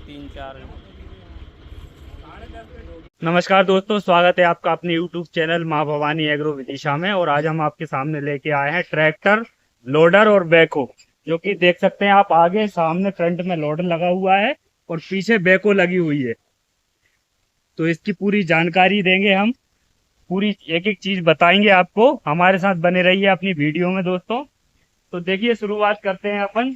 3-4। नमस्कार दोस्तों, स्वागत है आपका अपने YouTube चैनल माँ भवानी एग्रो विदिशा में। और आज हम आपके सामने लेके आए हैं ट्रैक्टर, लोडर और बैको। जो कि देख सकते हैं आप, आगे सामने फ्रंट में लोडर लगा हुआ है और पीछे बैको लगी हुई है। तो इसकी पूरी जानकारी देंगे हम, पूरी एक एक चीज बताएंगे आपको। हमारे साथ बने रहिए अपनी वीडियो में दोस्तों। तो देखिए, शुरुआत करते हैं अपन।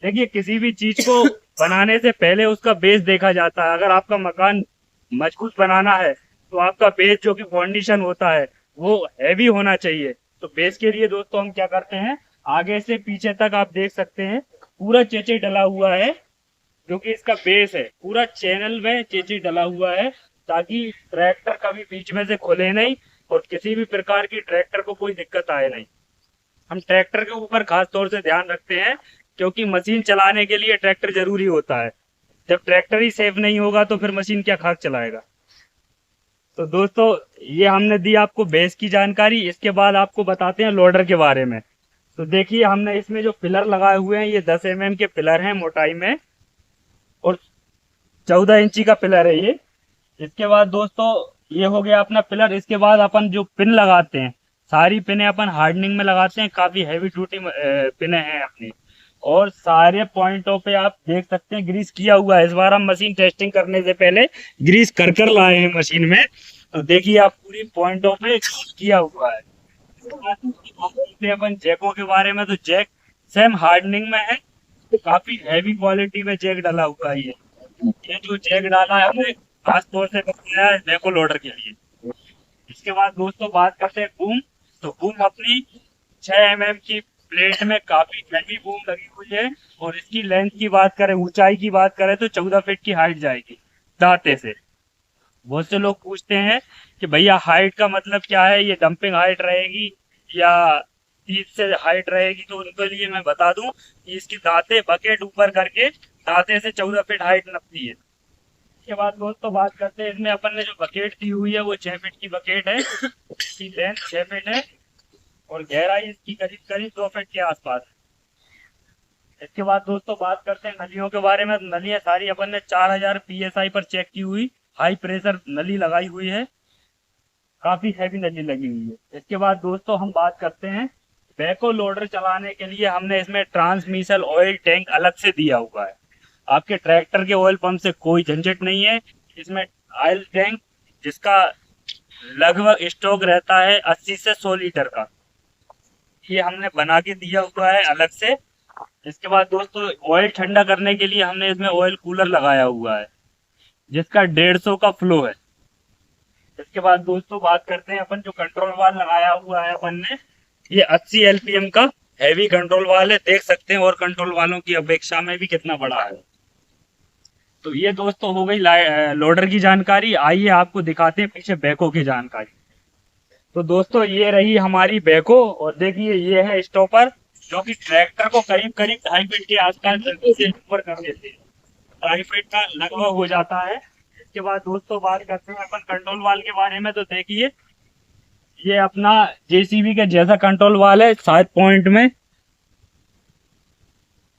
देखिए, किसी भी चीज को बनाने से पहले उसका बेस देखा जाता है। अगर आपका मकान मजबूत बनाना है तो आपका बेस जो कि फाउंडेशन होता है वो हैवी होना चाहिए। तो बेस के लिए दोस्तों हम क्या करते हैं, आगे से पीछे तक आप देख सकते हैं पूरा चेचे डला हुआ है। जो कि इसका बेस है, पूरा चैनल में चेचे डला हुआ है, ताकि ट्रैक्टर कभी बीच में से खुले नहीं और किसी भी प्रकार की ट्रैक्टर को कोई दिक्कत आए नहीं। हम ट्रैक्टर के ऊपर खास तौर से ध्यान रखते हैं, क्योंकि मशीन चलाने के लिए ट्रैक्टर जरूरी होता है। जब ट्रैक्टर ही सेफ नहीं होगा तो फिर मशीन क्या खाक चलाएगा। तो दोस्तों, ये हमने दी आपको बेस की जानकारी। इसके बाद आपको बताते हैं लोडर के बारे में। तो देखिए, हमने इसमें जो पिलर लगाए हुए हैं ये 10 mm के पिलर हैं मोटाई में, और 14 इंची का पिलर है ये। इसके बाद दोस्तों, ये हो गया अपना पिलर। इसके बाद अपन जो पिन लगाते हैं, सारी पिने अपन हार्डनिंग में लगाते हैं। काफी हैवी ड्यूटी पिने हैं अपनी। और सारे पॉइंटों पे आप देख सकते हैं ग्रीस किया हुआ है। इस बार हम मशीन टेस्टिंग करने से पहले ग्रीस कर कर लाए हैं मशीन में। तो देखिए, आप पूरी पॉइंटों पे ग्रीस किया हुआ है। इसके बाद बात करते हैं अपन जैकों के बारे में। तो जैक सेम हार्डनिंग में है, काफी हैवी क्वालिटी में जैक डाला हुआ है ये जो जैक डाला है हमने खास तौर से बनाया है बैको लोडर के लिए। इसके बाद दोस्तों बात करते हैं बूम। तो बूम अपनी 6 mm की प्लेट में काफी हैवी बूम लगी हुई है। और इसकी लेंथ की बात करें, ऊंचाई की बात करें, तो 14 फीट की हाइट जाएगी दांते से। बहुत से लोग पूछते हैं कि भैया हाइट का मतलब क्या है, ये डंपिंग हाइट रहेगी या 30 से हाइट रहेगी। तो उनके लिए मैं बता दूं कि इसकी दांते बकेट ऊपर करके दांते से 14 फीट हाइट नपती है। इसके बाद दोस्तों बात करते हैं, इसमें अपन ने जो बकेट दी हुई है वो 6 फीट की बकेट है। इसकी लेंथ 6 फीट है और गहराई इसकी करीब करीब 2 फीट के आसपास है। इसके बाद दोस्तों बात करते हैं नलियों के बारे में। नलियां सारी अपन ने 4000 PSI पर चेक की हुई हाई प्रेशर नली लगाई हुई है। काफी हैवी नली लगी हुई है। इसके बाद दोस्तों हम बात करते हैं बैको लोडर चलाने के लिए हमने इसमें ट्रांसमिशन ऑयल टैंक अलग से दिया हुआ है। आपके ट्रैक्टर के ऑयल पंप से कोई झंझट नहीं है। इसमें ऑयल टैंक जिसका लगभग स्टॉक रहता है 80 से 100 लीटर का, ये हमने बना के दिया हुआ है अलग से। इसके बाद दोस्तों ऑयल ठंडा करने के लिए हमने इसमें ऑयल कूलर लगाया हुआ है, जिसका 150 का फ्लो है। इसके बाद दोस्तों बात करते हैं अपन जो कंट्रोल वाल लगाया हुआ है अपन ने, ये 80 LPM का हैवी कंट्रोल वाल है। देख सकते हैं और कंट्रोल वालों की अपेक्षा में भी कितना बड़ा है। तो ये दोस्तों हो गई लोडर की जानकारी। आइए आपको दिखाते हैं पीछे बैको की जानकारी। तो दोस्तों ये रही हमारी बैको, और देखिए ये है स्टॉपर, जो कि ट्रैक्टर को करीब करीब 2.5 फीट के आसपास जल्दी से ऊपर कर देते हैं। 2.5 फीट का लगभग हो जाता है। इसके बाद दोस्तों बात करते हैं अपन कंट्रोल वाल के बारे में। तो देखिए, ये अपना JCB के जैसा कंट्रोल वाल है। 7 पॉइंट में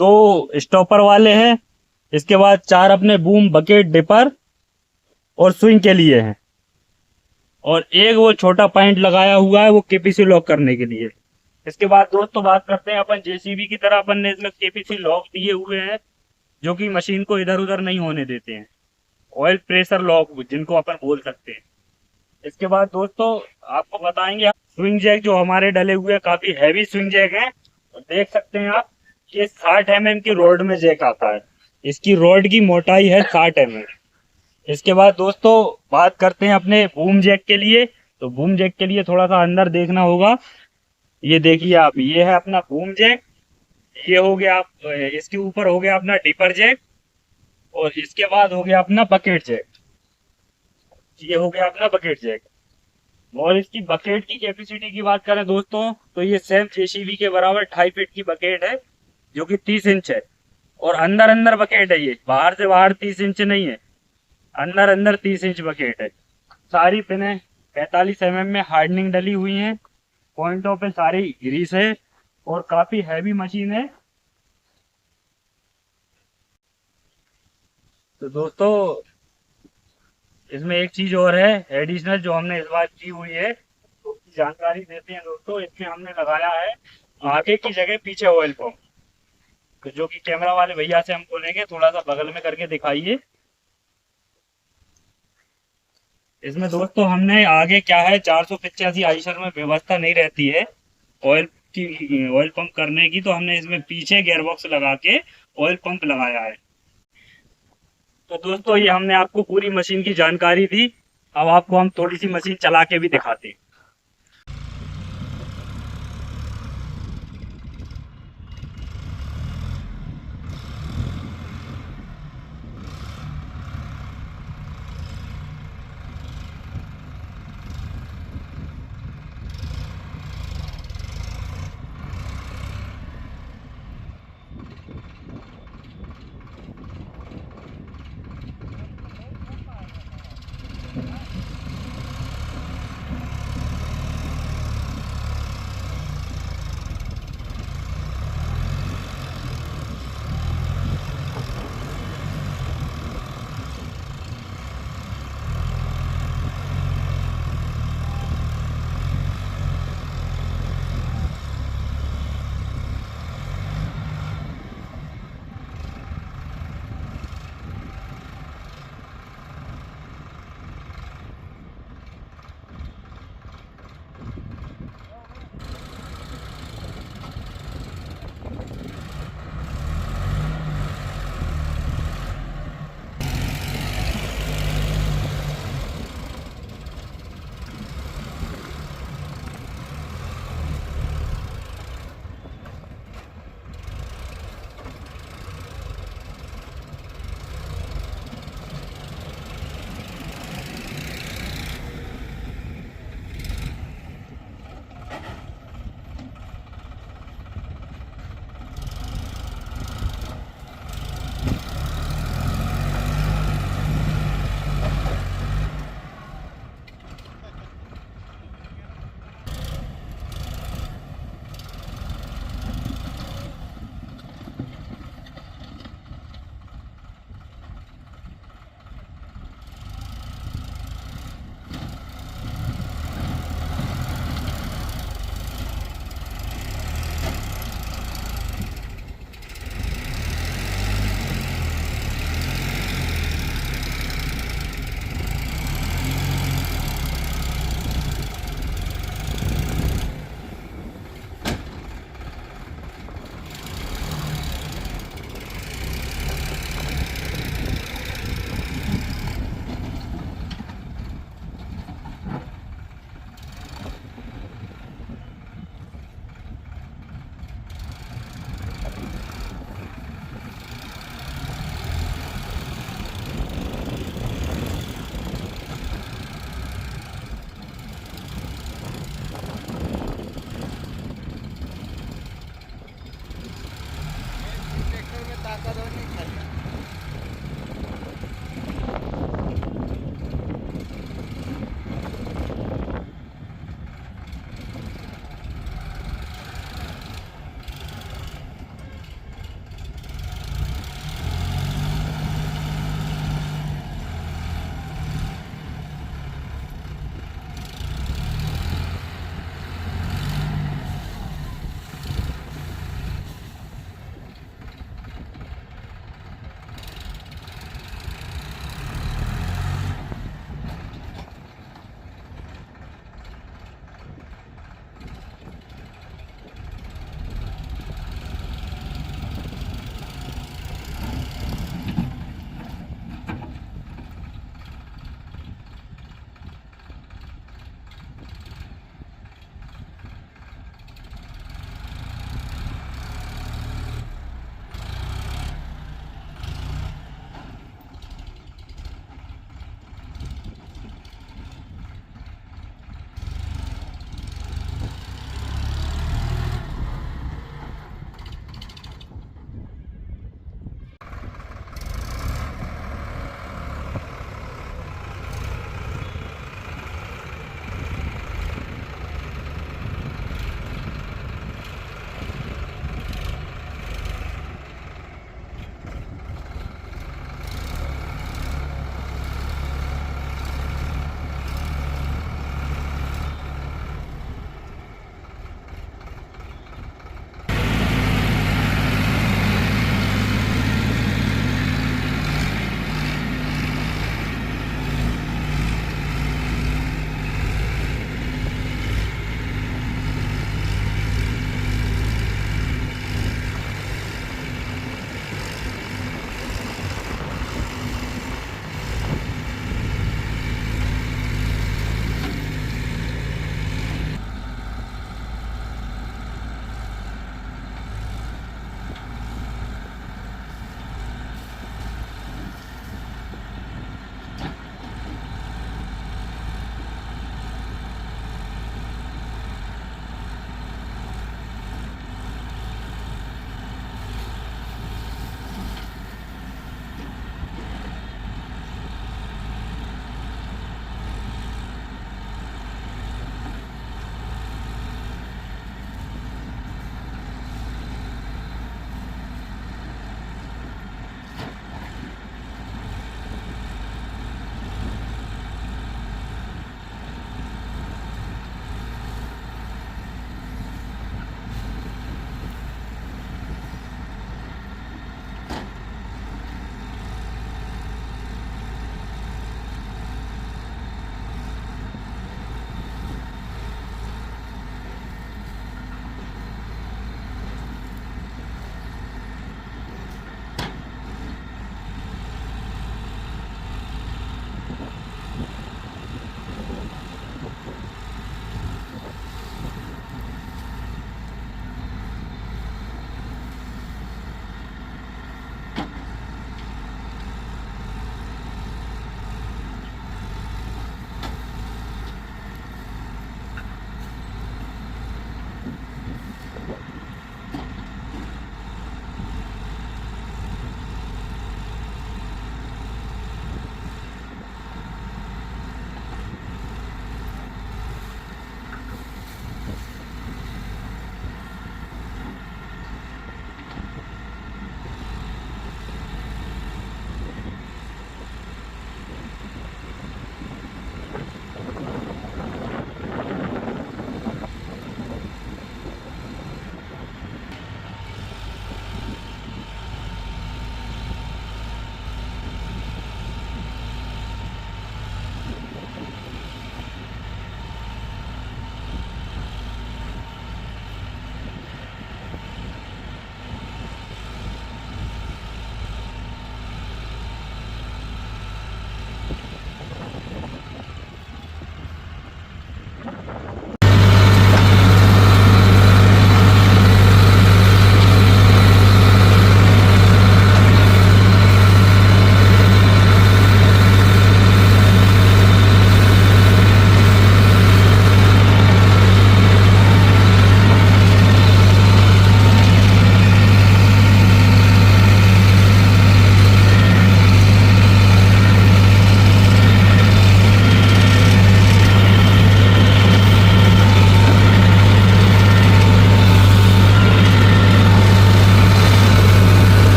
2 स्टॉपर वाले हैं। इसके बाद 4 अपने बूम बकेट डिपर और स्विंग के लिए हैं, और एक वो छोटा पॉइंट लगाया हुआ है वो KPC लॉक करने के लिए। इसके बाद दोस्तों बात करते हैं अपन JCB की तरह अपन ने इसमें KPC लॉक दिए हुए हैं, जो कि मशीन को इधर उधर नहीं होने देते हैं। ऑयल प्रेशर लॉक जिनको अपन बोल सकते हैं। इसके बाद दोस्तों आपको बताएंगे स्विंग जैक जो हमारे डले हुए हैं, काफी हैवी स्विंग जैक है। और देख सकते हैं आप, ये 60 mm की रोड में जैक आता है। इसकी रोड की मोटाई है 60 mm। इसके बाद दोस्तों बात करते हैं अपने बूम जैक के लिए। तो बूम जैक के लिए थोड़ा सा अंदर देखना होगा। ये देखिए आप, ये है अपना बूम जैक। ये हो गया आप, इसके ऊपर हो गया अपना डिपर जैक, और इसके बाद हो गया अपना बकेट जैक। ये हो गया अपना बकेट जैक। और इसकी बकेट की कैपेसिटी की बात करें दोस्तों, तो ये सेम JCB के बराबर 2.5 फीट की बकेट है, जो कि 30 इंच है। और अंदर अंदर बकेट है, ये बाहर से बाहर 30 इंच नहीं है, अंदर अंदर 30 इंच बकेट है। सारी पिने 45 mm में हार्डनिंग डली हुई हैं। पॉइंटों पे सारी ग्रीस है और काफी हैवी मशीन है। तो दोस्तों इसमें एक चीज और है एडिशनल जो हमने इस बार की हुई है, तो जानकारी देते हैं दोस्तों। इसमें हमने लगाया है आगे की जगह पीछे ऑयल पंप, तो जो कि कैमरा वाले भैया से हम बोलेंगे थोड़ा सा बगल में करके दिखाइए। इसमें दोस्तों हमने आगे क्या है 485 आइशर में व्यवस्था नहीं रहती है ऑयल की, ऑयल पंप करने की, तो हमने इसमें पीछे गियरबॉक्स लगा के ऑयल पंप लगाया है। तो दोस्तों ये हमने आपको पूरी मशीन की जानकारी दी। अब आपको हम थोड़ी सी मशीन चला के भी दिखाते हैं।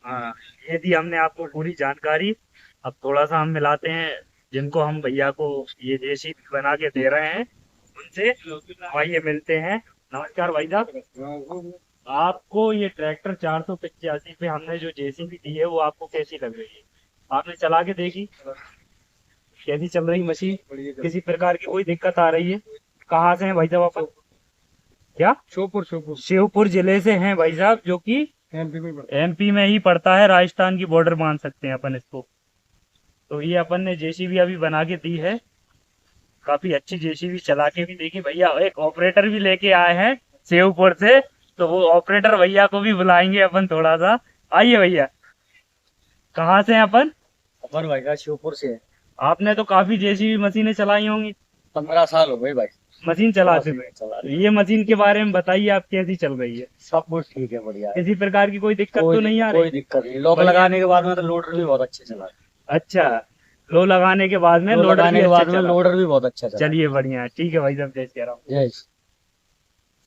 हाँ, ये दी हमने आपको पूरी जानकारी। अब थोड़ा सा हम मिलाते हैं जिनको हम भैया को ये जेसीबी बना के दे रहे हैं उनसे। आइए मिलते हैं। नमस्कार भाई साहब, आपको ये ट्रैक्टर 485 पे हमने जो जेसीबी दी है वो आपको कैसी लग रही है? आपने चला के देखी? कैसी चल रही मशीन? किसी प्रकार की कोई दिक्कत आ रही है? कहाँ से हैं भाई साहब अपन? क्या? श्योपुर श्योपुर शिवपुर जिले से हैं भाई साहब, जो कि एमपी में पड़ता एमपी में ही पड़ता है, राजस्थान की बॉर्डर मान सकते हैं अपन इसको। तो ये अपन ने जेसीबी अभी बना के दी है। काफी अच्छी जेसीबी चला के भी देखी भैया। एक ऑपरेटर भी लेके आए हैं शिवपुर से, तो वो ऑपरेटर भैया को भी बुलाएंगे अपन थोड़ा सा। आइए भैया, कहाँ से हैं अपन? अपन भाई का श्योपुर से है। आपने तो काफी जेसीबी मशीनें चलाई होंगी। 15 साल हो गए भाई मशीन चलाते हुए। चला तो ये मशीन के बारे में बताइए, आप कैसी चल रही है? सब कुछ ठीक है, बढ़िया है। किसी प्रकार की कोई दिक्कत तो नहीं आ कोई रही? दिक्कत नहीं। लॉक बढ़िया। लगाने के बाद में तो लोडर भी बहुत अच्छे चला। अच्छा, लो लगाने के बाद में लो लोडर लगाने भी के बाद अच्छा में चला। लोडर भी बहुत अच्छा चला। चलिए बढ़िया है, ठीक है भाई साहब, जय श्री राम। जय श्री-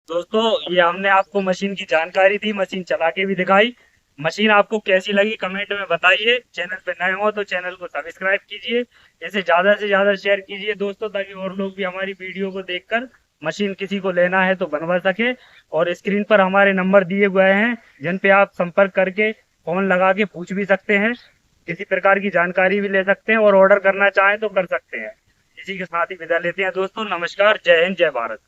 दोस्तों, ये हमने आपको मशीन की जानकारी दी, मशीन चला के भी दिखाई। मशीन आपको कैसी लगी कमेंट में बताइए। चैनल पे नए हो तो चैनल को सब्सक्राइब कीजिए, इसे ज्यादा से ज्यादा शेयर कीजिए दोस्तों, ताकि और लोग भी हमारी वीडियो को देखकर मशीन किसी को लेना है तो बनवा सके। और स्क्रीन पर हमारे नंबर दिए गए हैं जिन पे आप संपर्क करके फोन लगा के पूछ भी सकते हैं, किसी प्रकार की जानकारी भी ले सकते हैं, और ऑर्डर करना चाहें तो कर सकते हैं। इसी के साथ ही विदा लेते हैं दोस्तों। नमस्कार, जय हिंद, जय भारत।